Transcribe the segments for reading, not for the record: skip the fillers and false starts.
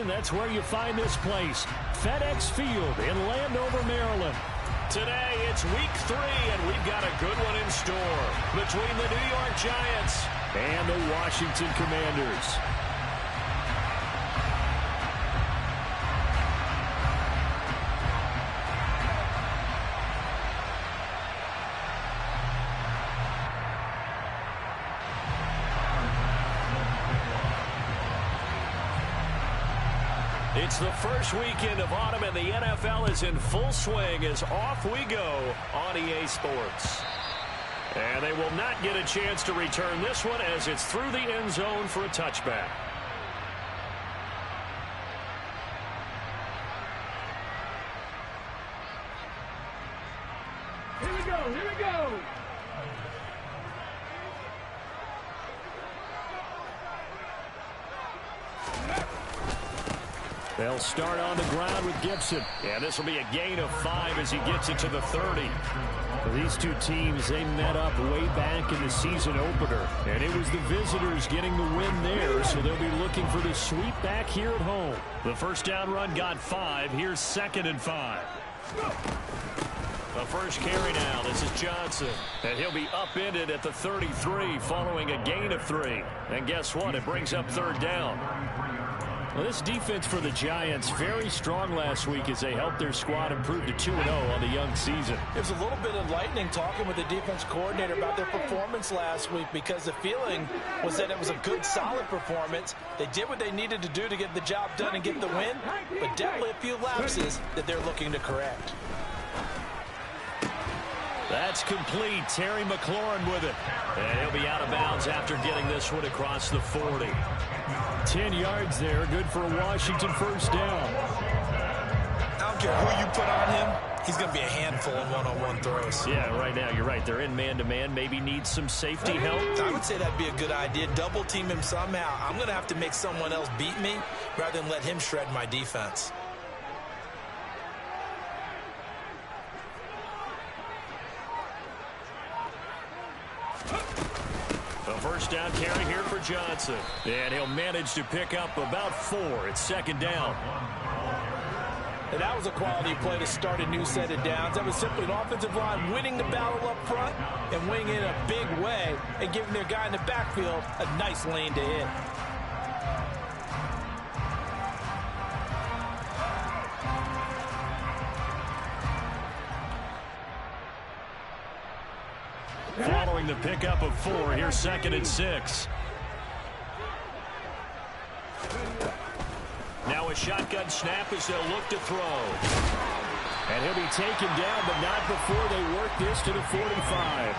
that's where you find this place, FedEx Field in Landover, Maryland. Today, it's week 3, and we've got a good one in store between the New York Giants and the Washington Commanders. It's the first weekend of autumn, and the NFL is in full swing as off we go on EA Sports. And they will not get a chance to return this one as it's through the end zone for a touchback. Here we go, here we go. They'll start on the ground with Gibson. And this will be a gain of 5 as he gets it to the 30. These two teams, they met up way back in the season opener. And it was the visitors getting the win there, so they'll be looking for the sweep back here at home. The first down run got 5. Here's 2nd and 5. The first carry now. This is Johnson. And he'll be upended at the 33 following a gain of 3. And guess what? It brings up 3rd down. Well, this defense for the Giants, very strong last week as they helped their squad improve to 2-0 on the young season. It was a little bit enlightening talking with the defense coordinator about their performance last week because the feeling was that it was a good, solid performance. They did what they needed to do to get the job done and get the win, but definitely a few lapses that they're looking to correct. That's complete. Terry McLaurin with it. And he'll be out of bounds after getting this one across the 40. 10 yards there. Good for a Washington first down. I don't care who you put on him. He's going to be a handful in one-on-one throws. Yeah, right now, you're right. They're in man-to-man. Maybe need some safety help. I would say that'd be a good idea. Double team him somehow. I'm going to have to make someone else beat me rather than let him shred my defense. The first down carry here for Johnson. And he'll manage to pick up about 4. It's 2nd down. And that was a quality play to start a new set of downs. That was simply an offensive line winning the battle up front and winning in a big way and giving their guy in the backfield a nice lane to hit. Following the pickup of 4, here's 2nd and 6. Now a shotgun snap as they'll look to throw. And he'll be taken down, but not before they work this to the 45.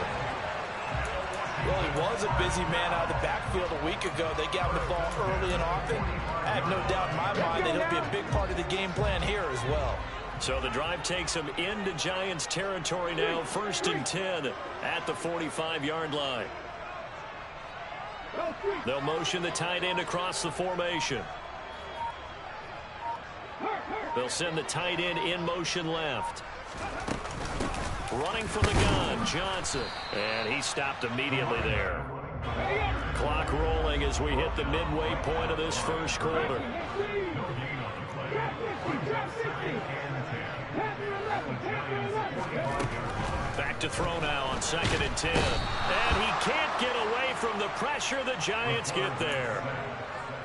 Well, he was a busy man out of the backfield a week ago. They got him the ball early and often. I have no doubt in my mind that he'll be a big part of the game plan here as well. So the drive takes them into Giants territory now. 1st and 10 at the 45-yard line. They'll motion the tight end across the formation. They'll send the tight end in motion left. Running from the gun, Johnson. And he stopped immediately there. Clock rolling as we hit the midway point of this first quarter. Back to throw now on 2nd and 10. And he can't get away from the pressure. The Giants get there.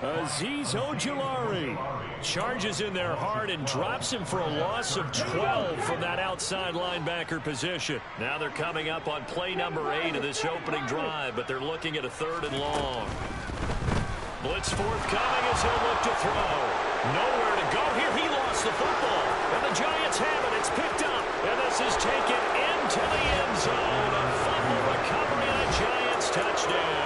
Azeez Ojulari charges in there hard and drops him for a loss of 12 from that outside linebacker position. Now they're coming up on play number 8 of this opening drive, but they're looking at a 3rd and long. Blitz forthcoming as he'll look to throw. Nowhere to go here. He lost the football. And the Giants have it. It's picked up. And this is taken into the end zone. A fumble recovery and a Giants touchdown.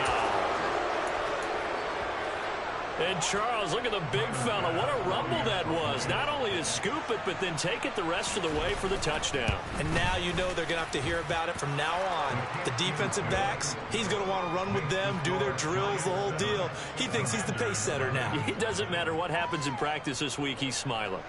And Charles, look at the big fella. What a rumble that was. Not only to scoop it, but then take it the rest of the way for the touchdown. And now you know they're going to have to hear about it from now on. The defensive backs, he's going to want to run with them, do their drills, the whole deal. He thinks he's the pace setter now. It doesn't matter what happens in practice this week. He's smiling.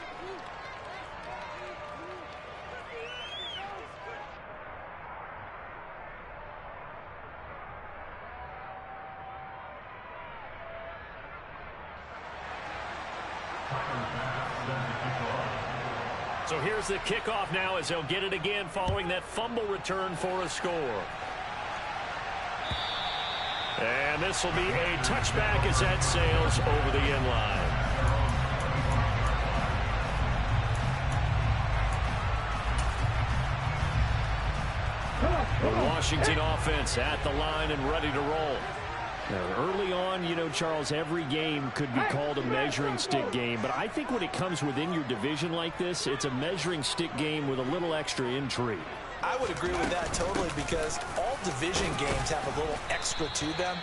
So here's the kickoff now as they'll get it again following that fumble return for a score. And this will be a touchback as that sails over the end line. The Washington offense at the line and ready to roll. Now, early on, you know, Charles, every game could be called a measuring stick game. But I think when it comes within your division like this, it's a measuring stick game with a little extra intrigue. I would agree with that totally because all division games have a little extra to them.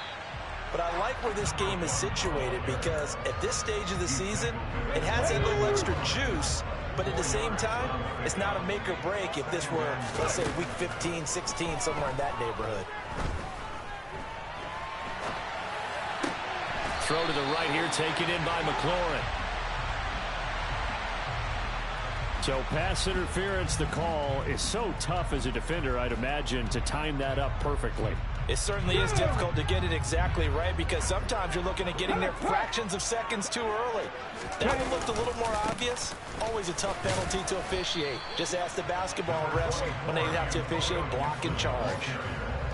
But I like where this game is situated because at this stage of the season, it has that little extra juice. But at the same time, it's not a make or break if this were, let's say, week 15, 16, somewhere in that neighborhood. Throw to the right here, taken in by McLaurin. So pass interference, the call is so tough as a defender, I'd imagine, to time that up perfectly. It certainly is difficult to get it exactly right because sometimes you're looking at getting there fractions of seconds too early. That one looked a little more obvious. Always a tough penalty to officiate. Just ask the basketball refs when they have to officiate block and charge.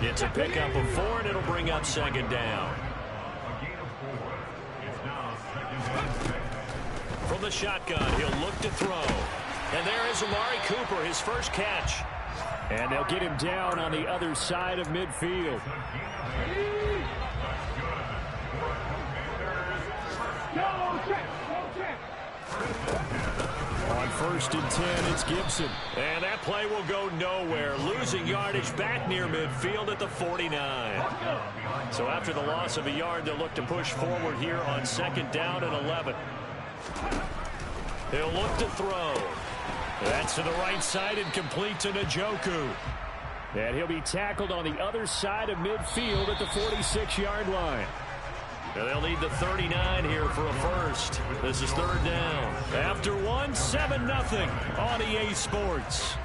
It's a pickup of 4, and it'll bring up second down. From the shotgun, he'll look to throw. And there is Amari Cooper, his first catch. And they'll get him down on the other side of midfield. On 1st and 10, it's Gibson. And that play will go nowhere. Losing yardage back near midfield at the 49. So after the loss of a yard, they'll look to push forward here on 2nd down and 11. He'll look to throw. That's to the right side and complete to Njoku. And he'll be tackled on the other side of midfield at the 46-yard line. And they'll need the 39 here for a first. This is 3rd down. After one, 7-0 on EA Sports.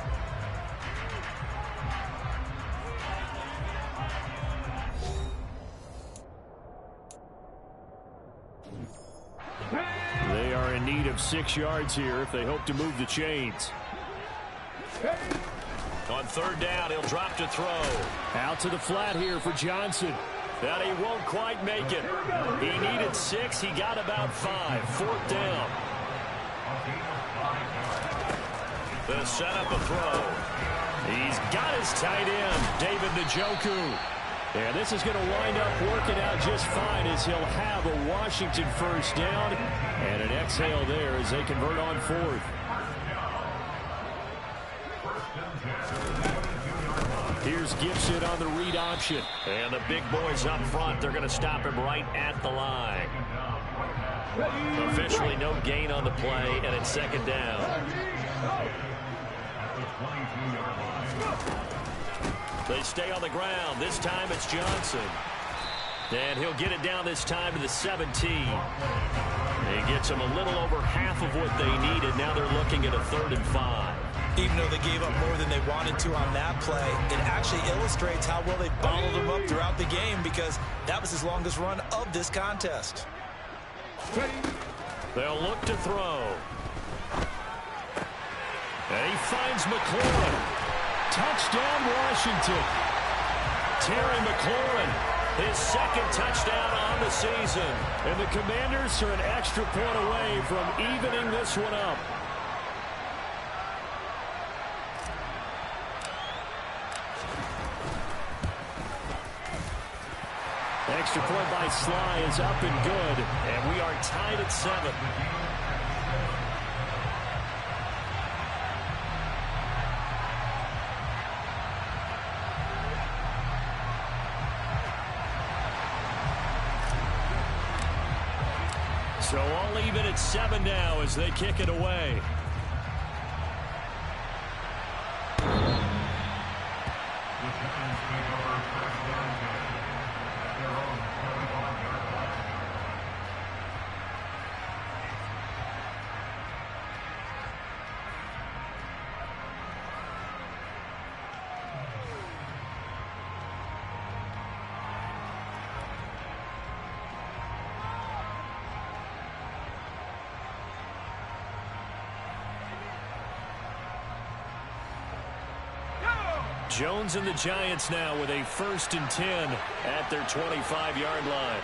They are in need of 6 yards here if they hope to move the chains. On 3rd down, he'll drop to throw. Out to the flat here for Johnson. That he won't quite make it. He needed 6. He got about 5. 4th down. The setup a throw. He's got his tight end, David Njoku. And this is going to wind up working out just fine as he'll have a Washington first down and an exhale there as they convert on 4th. Here's Gibson on the read option. And the big boys up front, they're going to stop him right at the line. Officially no gain on the play, and it's 2nd down. They stay on the ground. This time it's Johnson. And he'll get it down this time to the 17. He gets them a little over half of what they needed. Now they're looking at a 3rd and 5. Even though they gave up more than they wanted to on that play, it actually illustrates how well they bottled him up throughout the game because that was his longest run of this contest. They'll look to throw. And he finds McLaurin. Touchdown, Washington. Terry McLaurin, his 2nd touchdown on the season. And the Commanders are an extra point away from evening this one up. Extra point by Sly is up and good. And we are tied at 7. So all even at 7 now as they kick it away. Jones and the Giants now with a 1st and 10 at their 25-yard line.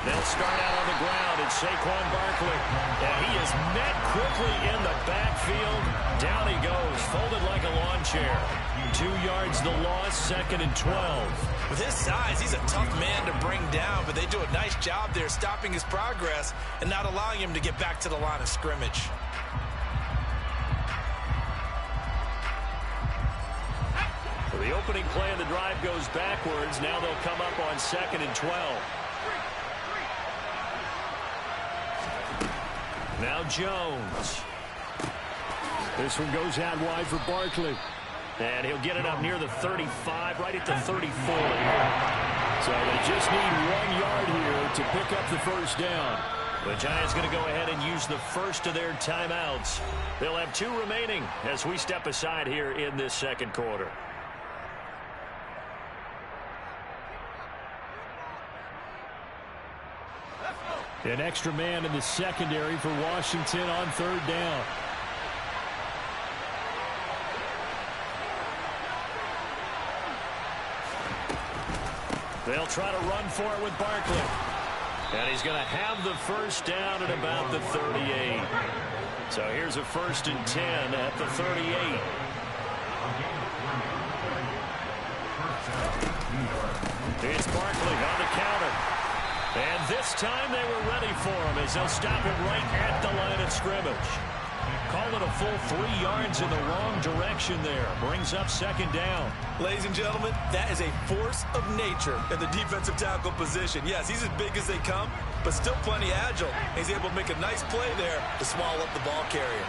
They'll start out on the ground. It's Saquon Barkley. And he is met quickly in the backfield. Down he goes, folded like a lawn chair. 2 yards the loss, 2nd and 12. With his size, he's a tough man to bring down, but they do a nice job there stopping his progress and not allowing him to get back to the line of scrimmage. So the opening play of the drive goes backwards. Now they'll come up on 2nd and 12. Now Jones. This one goes out wide for Barkley. And he'll get it up near the 35, right at the 34 here. So they just need 1 yard here to pick up the 1st down. The Giants going to go ahead and use the first of their timeouts. They'll have 2 remaining as we step aside here in this 2nd quarter. An extra man in the secondary for Washington on 3rd down. They'll try to run for it with Barkley. And he's going to have the 1st down at about the 38. So here's a 1st and 10 at the 38. It's Barkley on the counter. And this time they were ready for him as they'll stop him right at the line of scrimmage. Call it a full 3 yards in the wrong direction there. Brings up 2nd down. Ladies and gentlemen, that is a force of nature in the defensive tackle position. Yes, he's as big as they come, but still plenty agile. He's able to make a nice play there to swallow up the ball carrier.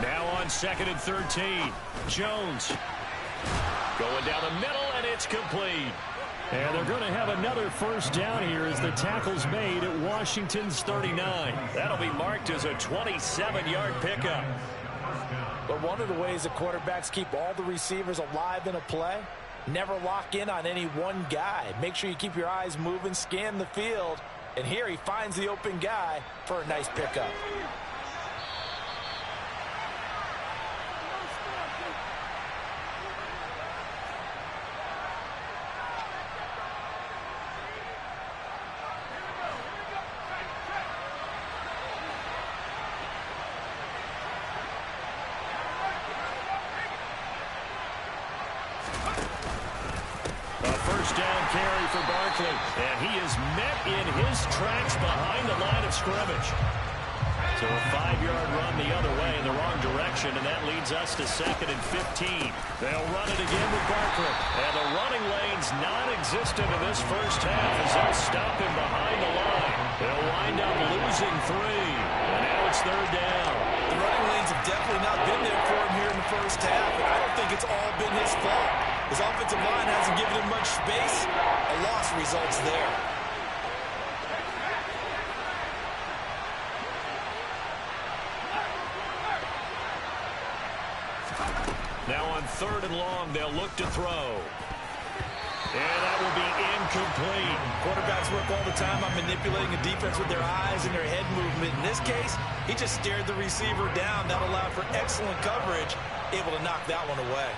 Now on 2nd and 13. Jones going down the middle, and it's complete. And they're going to have another 1st down here as the tackle's made at Washington's 39. That'll be marked as a 27-yard pickup. But one of the ways that quarterbacks keep all the receivers alive in a play, never lock in on any one guy. Make sure you keep your eyes moving, scan the field. And here he finds the open guy for a nice pickup. Down carry for Barkley, and he is met in his tracks behind the line of scrimmage. So a 5-yard run the other way in the wrong direction, and that leads us to 2nd and 15. They'll run it again with Barkley, and the running lane's non-existent in this 1st half as they'll stop him behind the line. They'll wind up losing 3, and now it's 3rd down. The running lanes have definitely not been there for him here in the 1st half, and I don't think it's all been his fault. His offensive line hasn't given him much space. A loss results there. Now on 3rd and long, they'll look to throw. And that will be incomplete. Quarterbacks work all the time on manipulating a defense with their eyes and their head movement. In this case, he just stared the receiver down. That allowed for excellent coverage, able to knock that one away.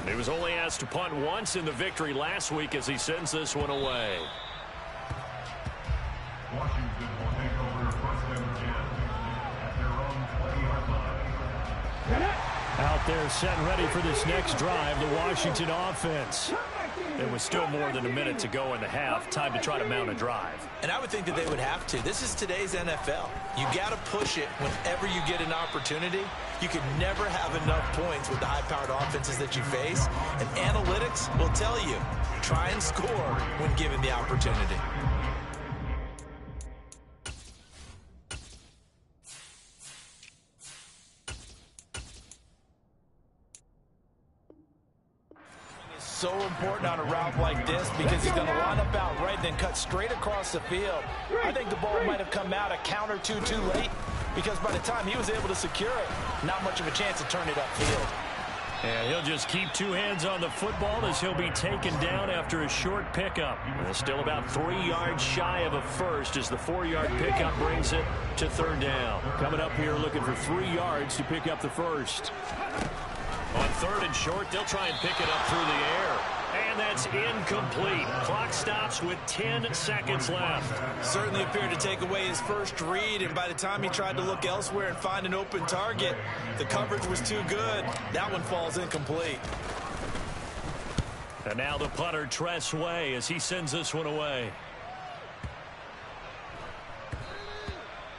He was only asked to punt once in the victory last week as he sends this one away. Washington will take over 1st and 10 at their own 20-yard line. Out there set and ready for this next drive, the Washington offense. There was still more than a minute to go in the half. Time to try to mount a drive. And I would think that they would have to. This is today's NFL. You got to push it whenever you get an opportunity. You can never have enough points with the high-powered offenses that you face. And analytics will tell you, try and score when given the opportunity. So important on a route like this because he's going to line up out right and then cut straight across the field. I think the ball might have come out a count or two too late because by the time he was able to secure it, not much of a chance to turn it upfield. And he'll just keep two hands on the football as he'll be taken down after a short pickup. And still about 3 yards shy of a first as the 4-yard pickup brings it to third down. Coming up here looking for 3 yards to pick up the first. On third and short, they'll try and pick it up through the air. And that's incomplete. Clock stops with 10 seconds left. Certainly appeared to take away his first read, and by the time he tried to look elsewhere and find an open target, the coverage was too good. That one falls incomplete. And now the punter, Tress Way, as he sends this one away.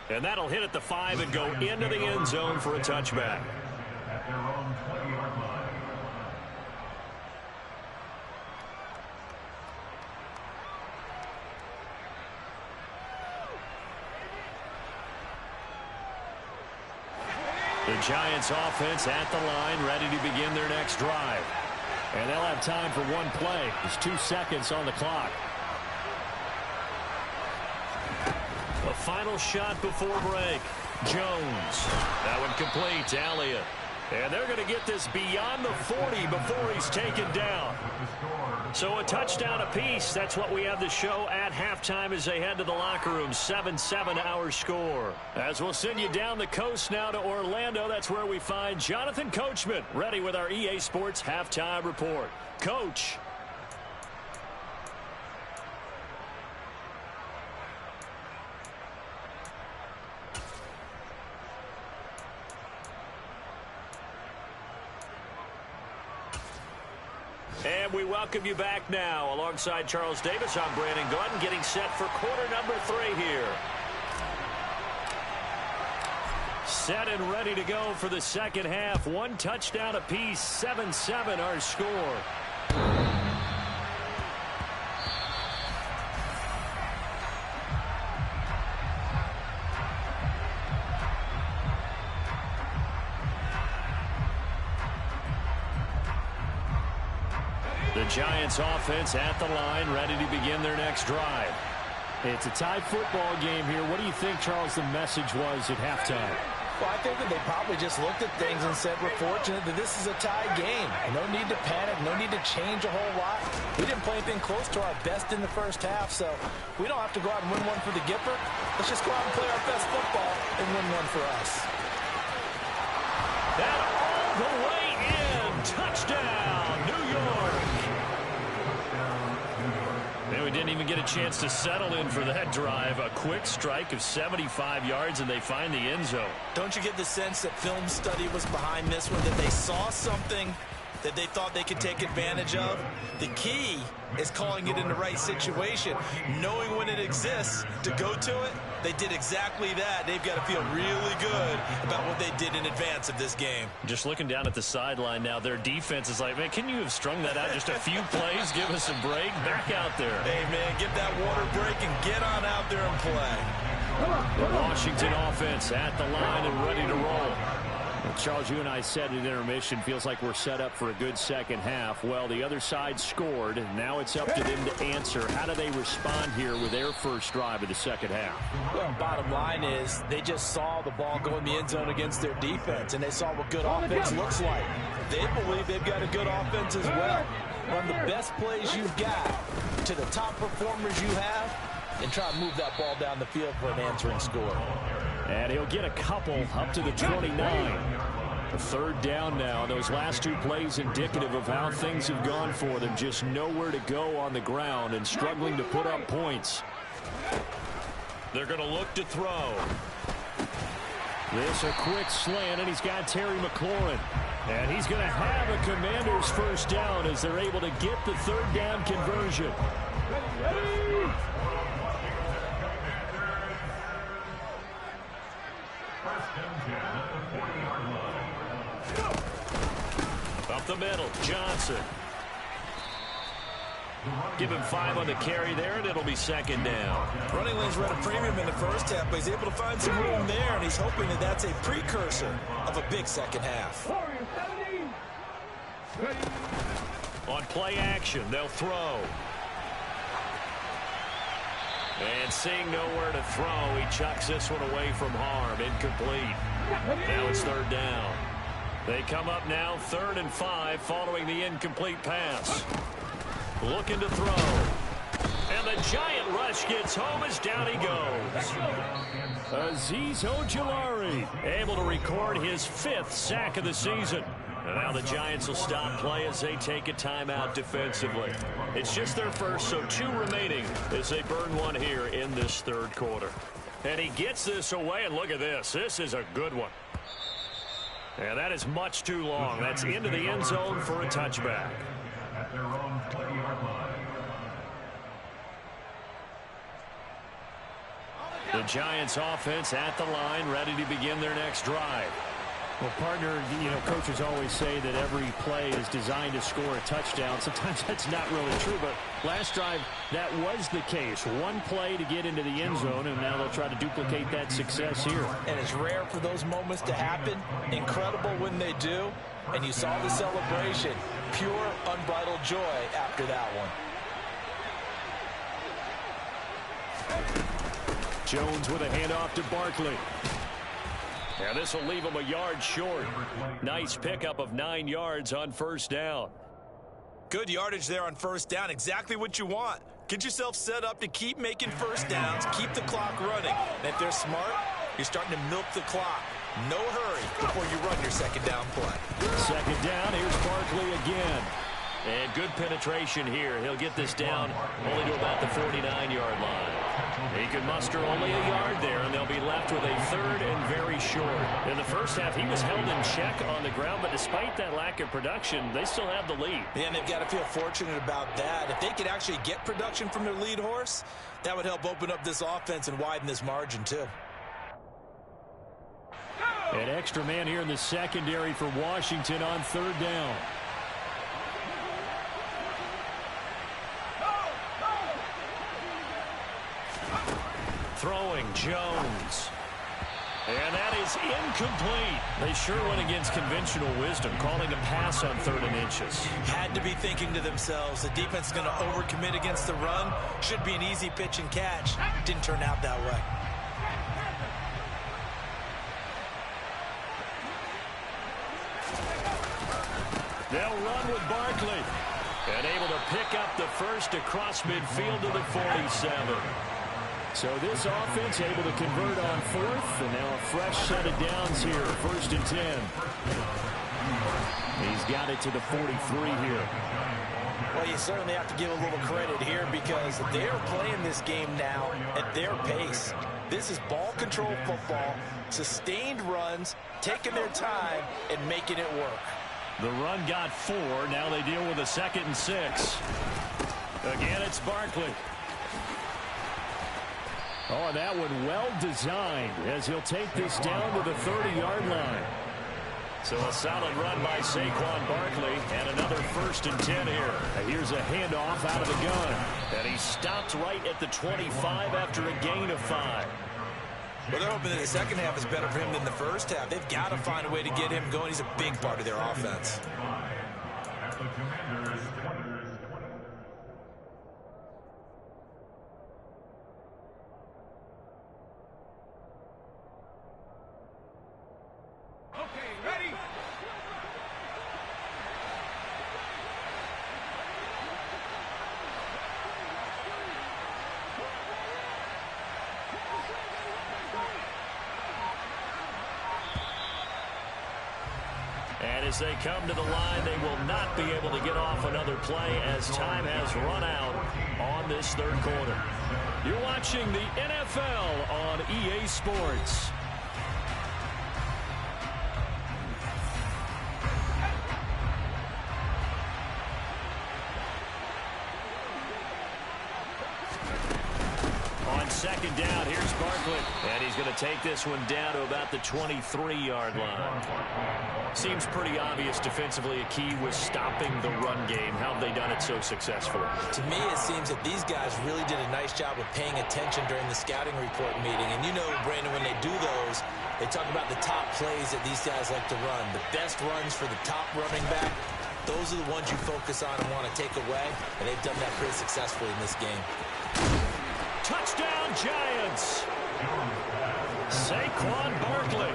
And that'll hit at the 5 and go into the end zone for a touchback. At their own 20-yard line. The Giants offense at the line, ready to begin their next drive. And they'll have time for one play. There's 2 seconds on the clock. A final shot before break. Jones. That one complete to Elliott. And they're going to get this beyond the 40 before he's taken down. So a touchdown apiece. That's what we have the show at halftime as they head to the locker room. 7-7 our score. As we'll send you down the coast now to Orlando, that's where we find Jonathan Coachman ready with our EA Sports halftime report. Coach. And we welcome you back now. Alongside Charles Davis, I'm Brandon Gaudin, getting set for quarter number 3 here. Set and ready to go for the second half. 1 touchdown apiece, 7-7 our score. The Giants offense at the line, ready to begin their next drive. It's a tie football game here. What do you think, Charles, the message was at halftime? Well, I think that they probably just looked at things and said, we're fortunate that this is a tie game. No need to panic, no need to change a whole lot. We didn't play anything close to our best in the first half, so we don't have to go out and win one for the Gipper. Let's just go out and play our best football and win one for us. That all the way in. Touchdown, New York. And we didn't even get a chance to settle in for that drive. A quick strike of 75 yards, and they find the end zone. Don't you get the sense that film study was behind this one, that they saw something that they thought they could take advantage of? The key is calling it in the right situation, knowing when it exists to go to it. They did exactly that. They've got to feel really good about what they did in advance of this game. Just looking down at the sideline now, their defense is like, man, can you have strung that out just a few plays? Give us a break. Back out there. Hey, man, get that water break and get on out there and play. The Washington offense at the line and ready to roll. Well, Charles, you and I said at intermission, feels like we're set up for a good second half. Well, the other side scored, and now it's up to them to answer. How do they respond here with their first drive of the second half? Well, bottom line is they just saw the ball go in the end zone against their defense, and they saw what good offense looks like. They believe they've got a good offense as well. Run the best plays you've got to the top performers you have, and try to move that ball down the field for an answering score. And he'll get a couple up to the 29. A third down now. Those last 2 plays indicative of how things have gone for them. Just nowhere to go on the ground and struggling to put up points. They're going to look to throw. This a quick slant, and he's got Terry McLaurin. And he's going to have a Commander's first down as they're able to get the third down conversion. Up the middle, Johnson. Give him 5 on the carry there, and it'll be second down. Running lanes were at a premium in the first half, but he's able to find some room there, and he's hoping that that's a precursor of a big second half. On play action, they'll throw. And seeing nowhere to throw, he chucks this one away from harm. Incomplete. Now it's third down. They come up now 3rd and 5 following the incomplete pass. Looking to throw. And the giant rush gets home as down he goes. Azeez Ojulari able to record his 5th sack of the season. And now the Giants will stop play as they take a timeout defensively. It's just their first, so 2 remaining as they burn one here in this 3rd quarter. And he gets this away, and look at this. This is a good one. And that is much too long. That's into the end zone for a touchback. At their own 20-yard line. The Giants offense at the line, ready to begin their next drive. Well, partner, coaches always say that every play is designed to score a touchdown. Sometimes that's not really true, but last drive, that was the case. One play to get into the end zone, and now they'll try to duplicate that success here. And it's rare for those moments to happen. Incredible when they do. And you saw the celebration. Pure, unbridled joy after that one. Jones with a handoff to Barkley. And this will leave him a yard short. Nice pickup of 9 yards on 1st down. Good yardage there on 1st down. Exactly what you want. Get yourself set up to keep making 1st downs, keep the clock running. And if they're smart, you're starting to milk the clock. No hurry before you run your 2nd down play. 2nd down, here's Barkley again. And good penetration here. He'll get this down only to about the 49-yard line. He can muster only a yard there, and they'll be left with a 3rd and very short. In the first half, he was held in check on the ground, but despite that lack of production, they still have the lead. Yeah, and they've got to feel fortunate about that. If they could actually get production from their lead horse, that would help open up this offense and widen this margin, too. An extra man here in the secondary for Washington on 3rd down. Throwing Jones. And that is incomplete. They sure went against conventional wisdom, calling a pass on 3rd and inches. Had to be thinking to themselves, the defense is going to overcommit against the run. Should be an easy pitch and catch. Didn't turn out that way. They'll run with Barkley. And able to pick up the first across midfield to the 47. So this offense able to convert on 4th, and now a fresh set of downs here, 1st and 10. He's got it to the 43 here. Well, you certainly have to give a little credit here because they're playing this game now at their pace. This is ball control football, sustained runs, taking their time, and making it work. The run got 4. Now they deal with a 2nd and 6. Again, it's Barkley. Oh, that one well designed as he'll take this down to the 30-yard line. So a solid run by Saquon Barkley and another 1st and 10 here. Here's a handoff out of the gun. And he stopped right at the 25 after a gain of 5. Well, they're hoping that the second half is better for him than the first half. They've got to find a way to get him going. He's a big part of their offense. At the Commanders' 20. And as they come to the line, they will not be able to get off another play as time has run out on this 3rd quarter. You're watching the NFL on EA Sports. On 2nd down, here's Barkley. And he's going to take this one down to about the 23-yard line. Seems pretty obvious defensively a key was stopping the run game. How have they done it so successfully? To me, it seems that these guys really did a nice job of paying attention during the scouting report meeting. And you know, Brandon, when they do those, they talk about the top plays that these guys like to run. The best runs for the top running back, those are the ones you focus on and want to take away. And they've done that pretty successfully in this game. Touchdown, Giants! Saquon Barkley,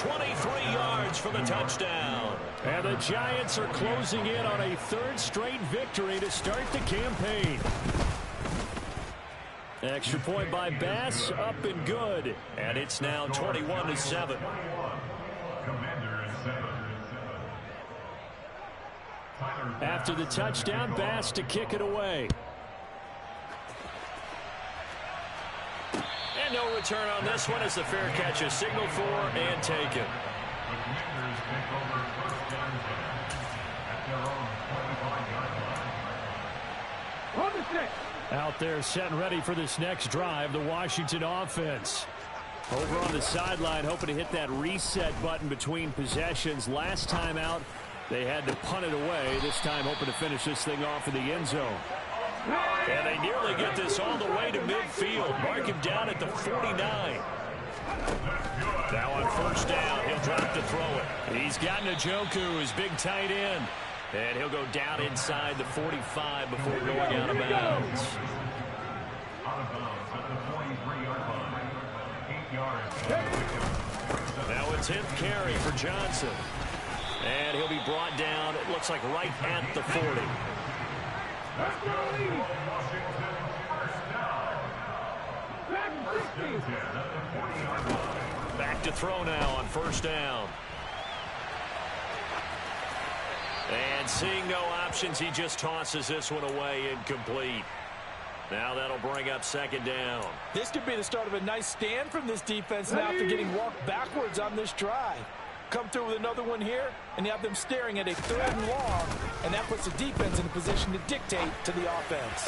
23 yards for the touchdown. And the Giants are closing in on a third straight victory to start the campaign. Extra point by Bass, up and good. And it's now 21-7. After the touchdown, Bass to kick it away. And no return on this one as the fair catch is signaled for and taken. Out there set and ready for this next drive, the Washington offense. Over on the sideline, hoping to hit that reset button between possessions. Last time out, they had to punt it away. This time hoping to finish this thing off in the end zone. And they nearly get this all the way to midfield. Mark him down at the 49. Now on first down, he'll drop to throw it. He's got Njoku, his big tight end. And he'll go down inside the 45 before going out of bounds. Now a 10th carry for Johnson. And he'll be brought down, it looks like right at the 40. Back to throw now on first down. And seeing no options, he just tosses this one away incomplete. Now that'll bring up second down. This could be the start of a nice stand from this defense now after getting walked backwards on this drive. Come through with another one here, and you have them staring at a 3rd and long, and that puts the defense in a position to dictate to the offense.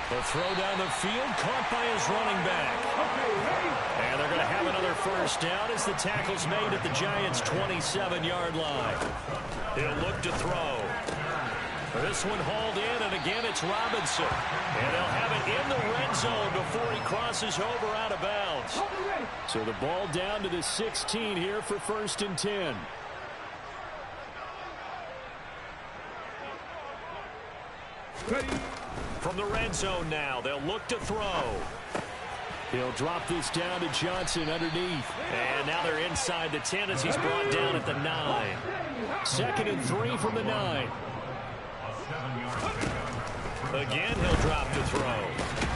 The throw down the field, caught by his running back. And they're going to have another first down as the tackle's made at the Giants' 27-yard line. He'll look to throw. This one hauled in, and again it's Robinson. And they'll have it in the red zone before he crosses over out of bounds. So the ball down to the 16 here for 1st and 10. From the red zone now, they'll look to throw. He'll drop this down to Johnson underneath. And now they're inside the 10 as he's brought down at the 9. 2nd and 3 from the 9. Again, he'll drop to throw.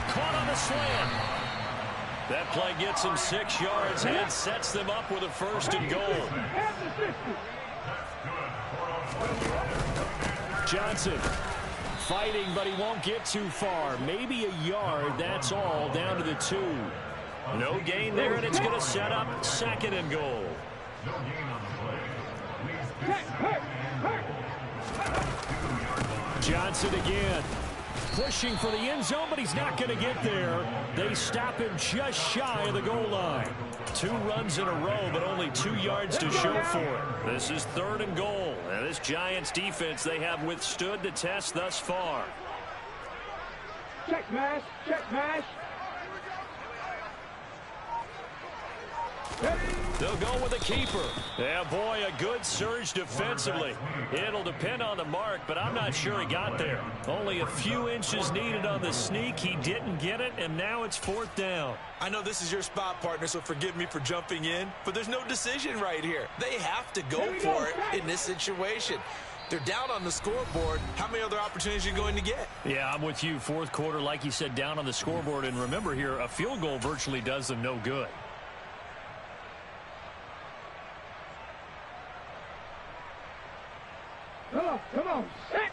Caught on the slant. That play gets him 6 yards and sets them up with a 1st and goal. Johnson fighting, but he won't get too far. Maybe a yard, that's all, down to the 2. No gain there, and it's going to set up 2nd and goal. Johnson again. Pushing for the end zone, but he's not going to get there. They stop him just shy of the goal line. 2 runs in a row, but only 2 yards to show for it. This is 3rd and goal. And this Giants defense, they have withstood the test thus far. Check mash, check mash. They'll go with a keeper. Yeah, boy, a good surge defensively. It'll depend on the mark, but I'm not sure he got there. Only a few inches needed on the sneak. He didn't get it, and now it's 4th down. I know this is your spot, partner, so forgive me for jumping in, but there's no decision right here. They have to go for it in this situation. They're down on the scoreboard. How many other opportunities are you going to get? Yeah, I'm with you. 4th quarter, like you said, down on the scoreboard. And remember here, a field goal virtually does them no good. Come on, set.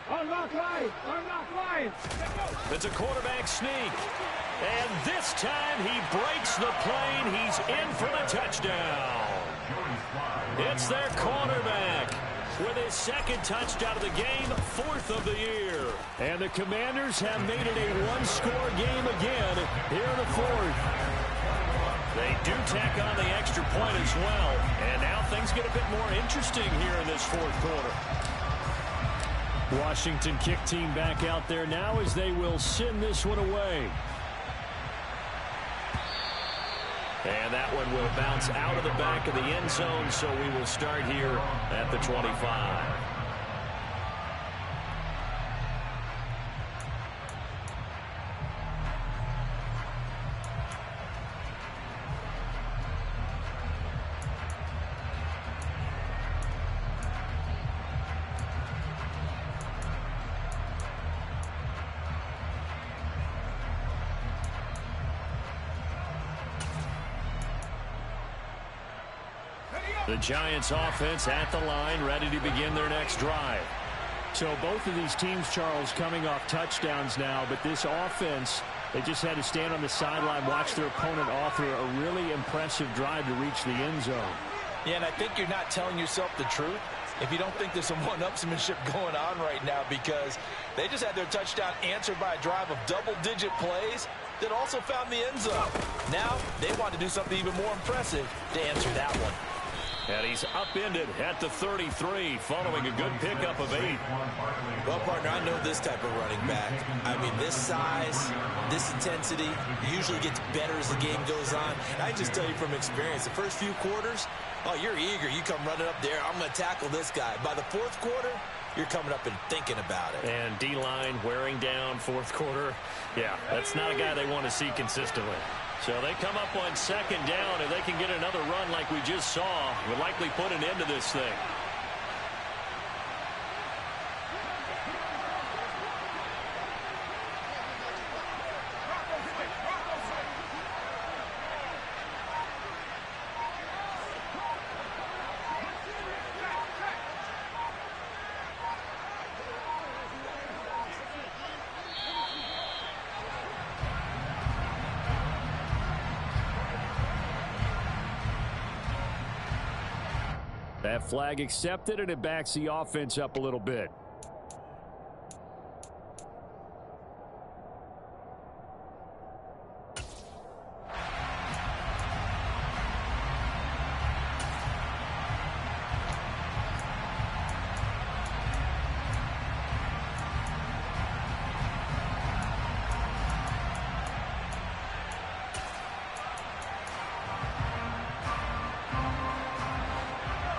Unlock line. It's a quarterback sneak. And this time he breaks the plane. He's in for the touchdown. It's their quarterback with his 2nd touchdown of the game, 4th of the year. And the Commanders have made it a 1-score game again here in the 4th. They do tack on the extra point as well. And now things get a bit more interesting here in this 4th quarter. Washington kick team back out there now as they will send this one away. And that one will bounce out of the back of the end zone, so we will start here at the 25. The Giants offense at the line, ready to begin their next drive. So both of these teams, Charles, coming off touchdowns now, but this offense, they just had to stand on the sideline, watch their opponent author a really impressive drive to reach the end zone. Yeah, and I think you're not telling yourself the truth if you don't think there's some one-upsmanship going on right now, because they just had their touchdown answered by a drive of double-digit plays that also found the end zone. Now they want to do something even more impressive to answer that one. And he's upended at the 33 following a good pickup of 8. Well, partner, I know this type of running back. I mean, this size, this intensity usually gets better as the game goes on. And I just tell you from experience, the first few quarters, oh, you're eager. You come running up there, I'm going to tackle this guy. By the fourth quarter, you're coming up and thinking about it. And D-line wearing down fourth quarter. Yeah, that's not a guy they want to see consistently. So they come up on second down. If they can get another run like we just saw, would likely put an end to this thing. That flag accepted, and it backs the offense up a little bit.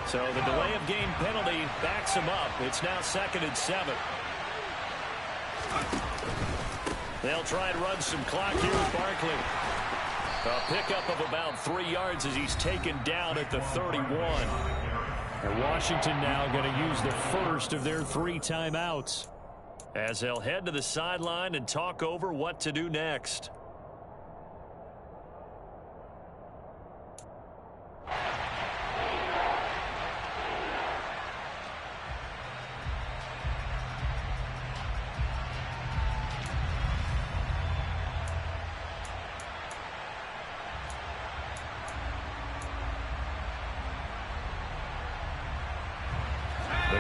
So the delay of game penalty backs him up. It's now 2nd and 7. They'll try and run some clock here with Barkley. A pickup of about 3 yards as he's taken down at the 31. And Washington now going to use the first of their 3 timeouts, as they'll head to the sideline and talk over what to do next.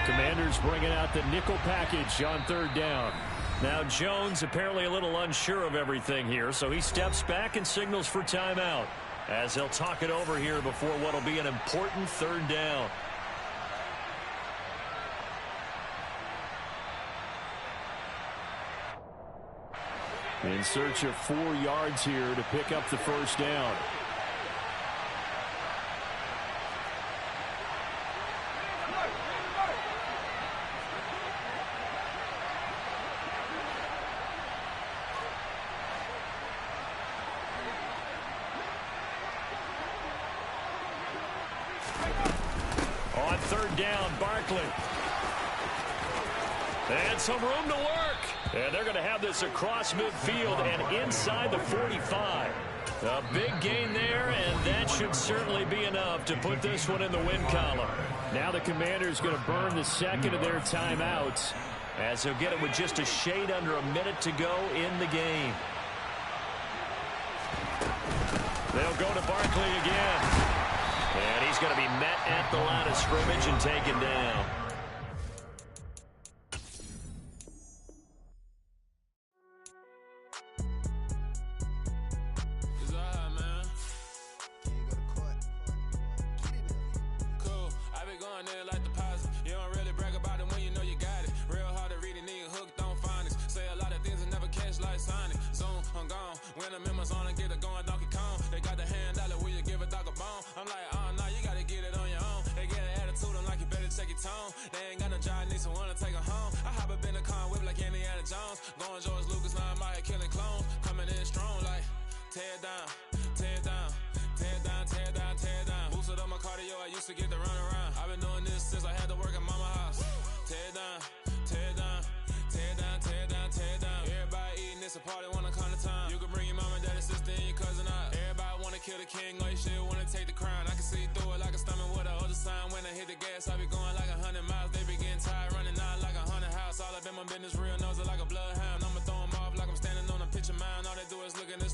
Commanders bringing out the nickel package on 3rd down. Now Jones apparently a little unsure of everything here, so he steps back and signals for timeout as they'll talk it over here before what will be an important 3rd down. In search of 4 yards here to pick up the 1st down. On 3rd down, Barkley. And some room to work. And they're going to have this across midfield and inside the 45. A big gain there, and that should certainly be enough to put this one in the win column. Now the Commanders going to burn the 2nd of their timeouts, as they'll get it with just a shade under a minute to go in the game. They'll go to Barkley again. And he's going to be met at the line of scrimmage and taken down. fast, I be going like 100 miles. They be getting tired, running out like 100 house. All up in my business, real nose like a bloodhound. I'ma throw them off like I'm standing on a pitcher mound. All they do is look in this